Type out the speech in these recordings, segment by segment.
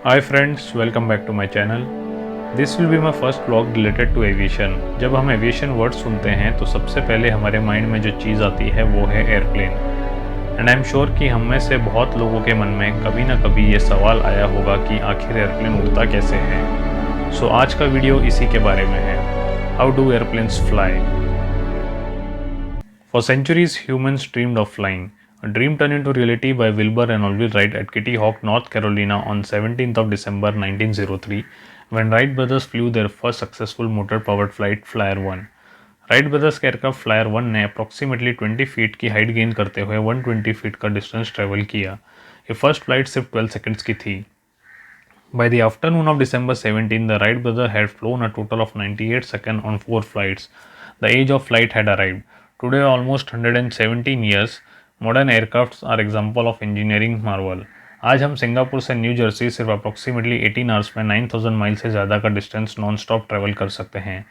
Hi friends, welcome back to my channel. This will be my first vlog related to aviation. जब हम aviation word सुनते हैं तो सबसे पहले हमारे माइंड में जो चीज़ आती है वो है airplane. And I am sure कि हम में से बहुत लोगों के मन में कभी ना कभी ये सवाल आया होगा कि आखिर एयरप्लेन उड़ता कैसे है। सो आज का वीडियो इसी के बारे में है। How do airplanes fly? For centuries, humans dreamed of flying. A dream turned into reality by Wilbur and Orville Wright at Kitty Hawk, North Carolina on 17th of December 1903 when Wright brothers flew their first successful motor-powered flight, Flyer 1. Wright brothers के aircraft flyer 1 ने approximately 20 feet की height gain करते हुए 120 feet का distance travel किया। ये first flight सिर्फ 12 seconds की थी। By the afternoon of December 17, the Wright brothers had flown a total of 98 seconds on 4 flights. The age of flight had arrived. Today, almost 117 years, modern aircrafts are example of engineering marvel. आज हम Singapore से new Jersey सिर्फ approximately 18 hours में 9000 mile से ज़्यादा का distance non stop travel कर सकते हैं।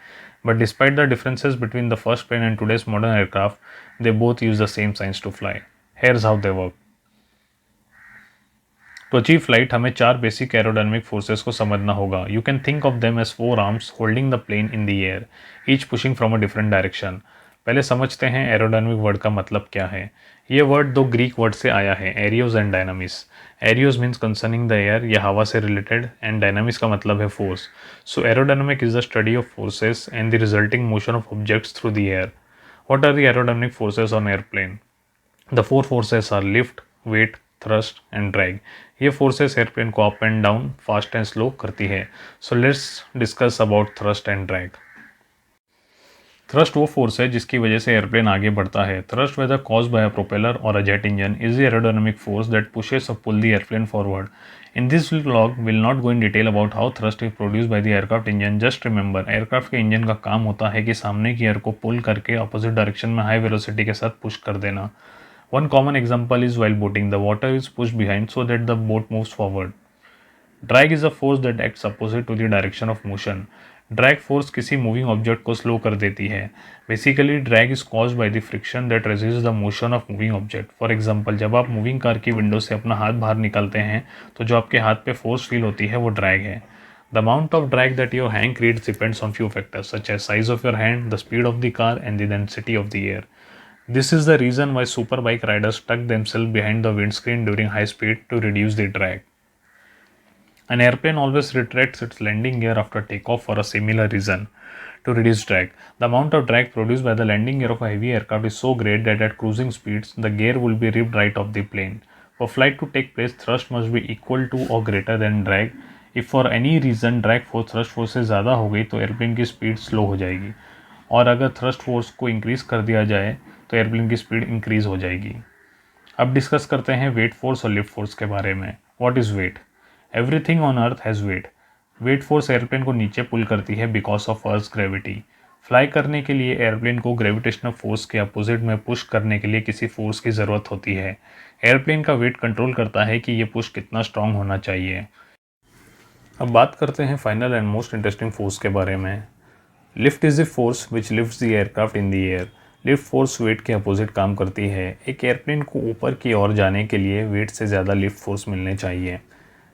But despite the differences between the first plane and today's modern aircraft, they both use the same science to fly. Here's how they work. To achieve flight, हमें 4 basic aerodynamic forces को समझना होगा। You can think of them as 4 arms holding the plane in the air, each pushing from a different direction. पहले समझते हैं aerodynamic word का मतलब क्या है। ये वर्ड 2 ग्रीक वर्ड से आया है, aerios and dynamis. Aerios means concerning the air या हवा से रिलेटेड, एंड डायनामिक्स का मतलब है force. So aerodynamic is the study of forces and the resulting motion of objects through the air. What are the aerodynamic forces on airplane? The 4 forces are lift, weight, thrust and drag. ये forces airplane को up and down, fast and slow करती है। So let's discuss about thrust and drag. Thrust वो force है जिसकी वजह से airplane आगे बढ़ता है। Thrust whether cause by a propeller और a jet engine is the aerodynamic force that pushes और pull the airplane forward. In this vlog will not go in detail about how thrust is produce by the aircraft engine. Just remember, aircraft के engine का काम होता है कि सामने की air को पुल करके अपोजिट डायरेक्शन में हाई वेलोसिटी के साथ पुश कर देना। One common example is while boating, the water is pushed behind so that the boat moves forward. Drag is a force that acts opposite to the direction of motion. Drag force किसी moving object को slow कर देती है। Basically drag is caused by the friction that resist the motion of moving object. For example, जब आप moving car की window से अपना हाथ बाहर निकालते हैं तो जो आपके हाथ पे फोर्स फील होती है वो ड्रैग है। The amount of drag that your hand creates depends on few factors such as size of your hand, the speed of the car and the density of the air. This is the reason why superbike riders tuck themselves behind the windscreen during high speed to reduce the drag. An airplane always retracts its landing gear after takeoff for a similar reason, to reduce drag. The amount of drag produced by the landing gear of a heavy aircraft is so great that at cruising speeds, the gear will be ripped right off the plane. For flight to take place, thrust must be equal to or greater than drag. If for any reason drag force thrust force से ज़्यादा हो गई तो airplane की speed slow हो जाएगी, और अगर थ्रस्ट फोर्स को इंक्रीज कर दिया जाए तो एयरप्लेन की स्पीड इंक्रीज हो जाएगी। अब डिस्कस करते हैं वेट फोर्स और लिफ्ट फोर्स के बारे में। What is weight? Everything on earth has weight. Weight force airplane को नीचे पुल करती है because of earth gravity. Fly करने के लिए एयरप्लेन को ग्रेविटेशनल फोर्स के अपोजिट में पुश करने के लिए किसी फोर्स की ज़रूरत होती है। एयरप्लेन का वेट कंट्रोल करता है कि ये पुश कितना स्ट्रांग होना चाहिए। अब बात करते हैं final and most interesting force के बारे में। Lift is the force which lifts the aircraft in the air. Lift force weight के अपोजिट काम करती है। एक एयरप्लेन को ऊपर की ओर जाने के लिए वेट से ज़्यादा लिफ्ट फोर्स मिलने चाहिए।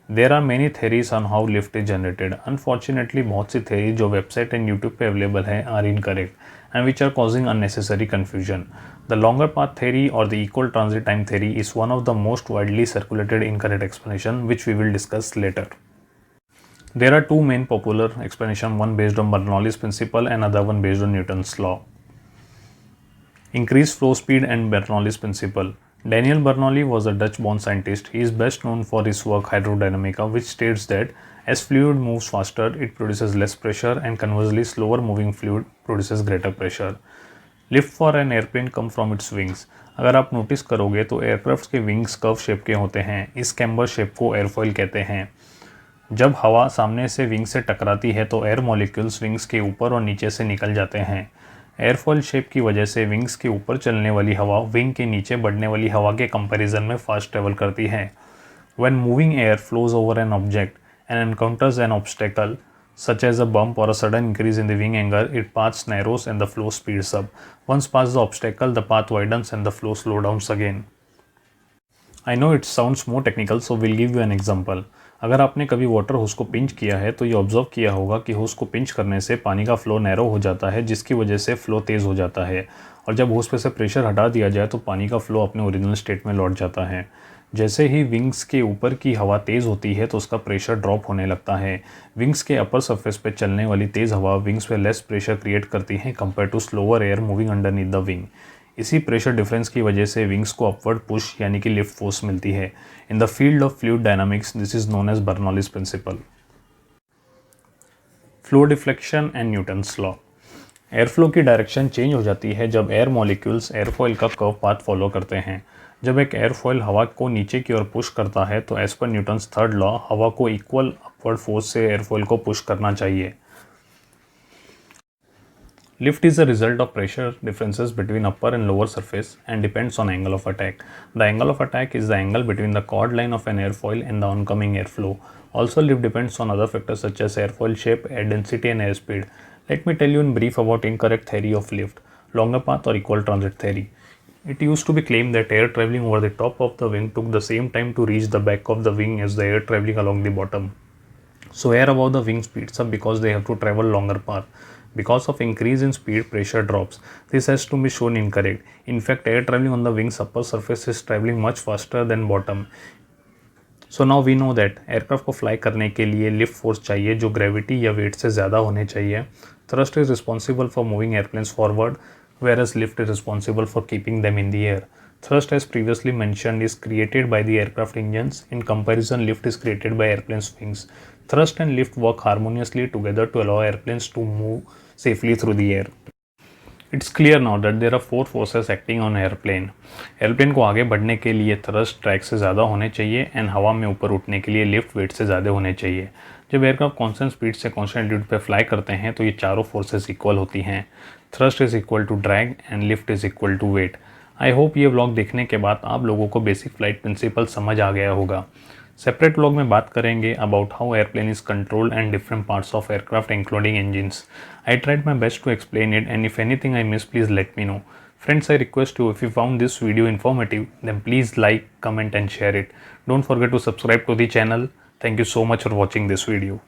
There are many theories on how lift is generated. Unfortunately बहुत सी थेरी जो वेबसाइट एंड यूट्यूब पे अवेलेबल है are incorrect and which are causing unnecessary confusion. The longer path theory और the equal transit time theory is one of the most widely circulated incorrect explanation which we will discuss later. There are two main popular explanations, one based on Bernoulli's principle and another one based on Newton's law. Increased flow speed and Bernoulli's principle. Daniel Bernoulli was a Dutch-born scientist. He is best known for his work Hydrodynamica, which states that as fluid moves faster, it produces less pressure, and conversely, slower moving fluid produces greater pressure. Lift for an airplane come from its wings. अगर आप notice करोगे तो aircraft के wings curve shape के होते हैं। इस camber shape को एयरफॉइल कहते हैं। जब हवा सामने से विंग से टकराती है तो एयर मॉलिक्यूल्स विंग्स के ऊपर और नीचे से निकल जाते हैं। एयरफॉइल शेप की वजह से विंग्स के ऊपर चलने वाली हवा विंग के नीचे बढ़ने वाली हवा के कंपैरिजन में फास्ट ट्रेवल करती है। When moving air flows over an object and encounters N obstacle such as a bump or a sudden increase in the wing angle, its path narrows and the flow speeds up. Once past the obstacle, the path widens and the flow slows down again. I know it sounds more technical, so we'll give you an example. अगर आपने कभी water होस को pinch किया है तो ये observe किया होगा कि होस को पिंच करने से पानी का फ्लो नैरो हो जाता है, जिसकी वजह से फ्लो तेज़ हो जाता है, और जब होस पे से प्रेशर हटा दिया जाए तो पानी का फ्लो अपने ओरिजिनल स्टेट में लौट जाता है। जैसे ही विंग्स के ऊपर की हवा तेज़ होती है तो उसका प्रेशर ड्रॉप होने लगता है। विंग्स के अपर सरफेस पे चलने वाली तेज़ हवा विंग्स पे लेस प्रेशर क्रिएट करती है compare to slower air moving underneath the wing. इसी प्रेशर डिफरेंस की वजह से विंग्स को अपवर्ड पुश यानी कि लिफ्ट फोर्स मिलती है। In the field of fluid dynamics this is known as Bernoulli's principle. Flow deflection and Newton's law. Air flow की डायरेक्शन चेंज हो जाती है जब एयर मॉलिक्यूल्स एयरफॉयल का कर्व पाथ फॉलो करते हैं। जब एक एयरफॉयल हवा को नीचे की ओर पुश करता है तो as per Newton's third law हवा को इक्वल अपवर्ड फोर्स से एयरफॉयल को पुश करना चाहिए। Lift is a result of pressure differences between upper and lower surface and depends on angle of attack. The angle of attack is the angle between the chord line of an airfoil and the oncoming airflow. Also, lift depends on other factors such as airfoil shape, air density and airspeed. Let me tell you in brief about incorrect theory of lift, longer path or equal transit theory. It used to be claimed that air traveling over the top of the wing took the same time to reach the back of the wing as the air traveling along the bottom. So air above the wing speeds up because they have to travel longer path. Because of increase in speed, pressure drops. This has to be shown incorrect. In fact, air traveling on the wing's upper surface is traveling much faster than bottom. So now we know that aircraft को fly करने के लिए lift force चाहिए जो gravity या wait से ज़्यादा होने चाहिए. Thrust is responsible for moving airplanes forward, whereas lift is responsible for keeping them in the air. Thrust, as previously mentioned, is created by the aircraft engines. In comparison, lift is created by airplanes' wings. Thrust and lift work harmoniously together to allow airplanes to move safely through the air. It's clear now that there are four forces acting on airplane. Airplane को आगे बढ़ने के लिए thrust track से ज़्यादा होने चाहिए and हवा में ऊपर उठने के लिए लिफ्ट वेट से ज़्यादा होने चाहिए. जब एयरक्राफ्ट कांस्टेंट स्पीड से कांस्टेंट एल्टीट्यूड पर फ्लाई करते हैं तो ये चारों फोर्सेस इक्वल होती हैं. Thrust is equal to drag and lift is equal to weight. I hope ये व्लॉग देखने के बाद आप लोगों को बेसिक फ्लाइट प्रिंसिपल समझ आ गया होगा. सेपरेट व्लॉग में बात करेंगे about how airplane is controlled and different parts of aircraft including engines. I tried my best to explain it, and if anything I missed, please let me know. Friends, I request you, if you found this video informative, then please like, comment and share it. Don't forget to subscribe to the channel. Thank you so much for watching this video.